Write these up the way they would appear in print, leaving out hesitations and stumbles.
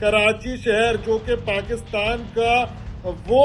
کراچی شہر جو کہ پاکستان کا وہ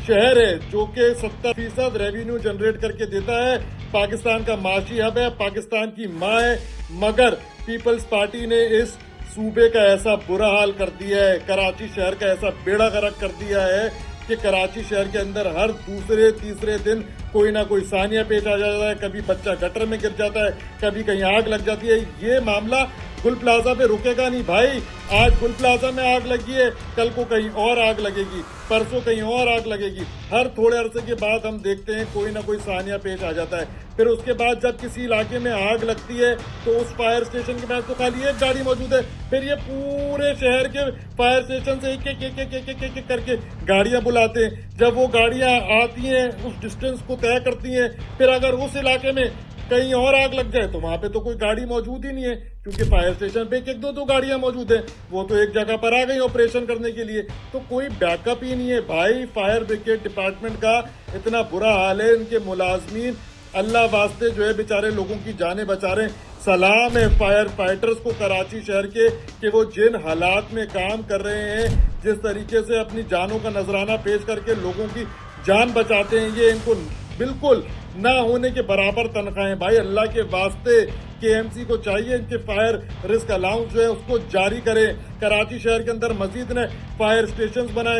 شہر ہے جو کہ 70% ریونیو جنریٹ کر کے دیتا ہے، پاکستان کا معاشی ہب ہے، پاکستان کی ماں ہے، مگر پیپلز پارٹی نے اس صوبے کا ایسا برا حال کر دیا ہے، کراچی شہر کا ایسا بیڑا غرق کر دیا ہے کہ کراچی شہر کے اندر ہر دوسرے تیسرے دن کوئی نہ کوئی ثانیہ پیش آ جاتا ہے، کبھی بچہ گٹر میں گر جاتا ہے، کبھی کہیں آگ لگ جاتی ہے۔ یہ معاملہ گل پلازا پہ رکے گا نہیں بھائی، آج گل پلازا میں آگ لگی ہے، کل کو کہیں اور آگ لگے گی، پرسوں کہیں اور آگ لگے گی، ہر تھوڑے عرصے کے بعد ہم دیکھتے ہیں کوئی نہ کوئی ثانیہ پیش آ جاتا ہے۔ پھر اس کے بعد جب کسی علاقے میں آگ لگتی ہے تو اس فائر اسٹیشن کے پاس تو خالی ایک گاڑی موجود ہے، پھر یہ پورے شہر کے فائر اسٹیشن سے ایک کر کے گاڑیاں بلاتے ہیں۔ جب وہ گاڑیاں آتی ہیں اس ڈسٹینس کو طے کرتی ہیں، پھر اگر اس علاقے میں کہیں اور آگ لگ جائے تو وہاں پہ تو کوئی گاڑی موجود ہی نہیں ہے، کیونکہ فائر اسٹیشن پہ ایک دو گاڑیاں موجود ہیں، وہ تو ایک جگہ پر آ گئی آپریشن کرنے کے لیے، تو کوئی بیک اپ ہی نہیں ہے بھائی۔ فائر بریگیڈ ڈپارٹمنٹ کا اتنا برا حال ہے، ان کے ملازمین اللہ واسطے جو ہے بیچارے لوگوں کی جانیں بچا رہے ہیں۔ سلام ہے فائر فائٹرز کو کراچی شہر کے کہ وہ جن حالات میں کام کر رہے ہیں، جس طریقے سے اپنی جانوں کا نذرانہ پیش کر کے لوگوں کی جان بچاتے ہیں، یہ ان کو بالکل نہ ہونے کے برابر تنخواہیں بھائی۔ اللہ کے واسطے KMC کو چاہیے ان کے فائر رسک الاؤنس جو ہے اس کو جاری کرے، کراچی شہر کے اندر مزید نے فائر اسٹیشنز بنائے۔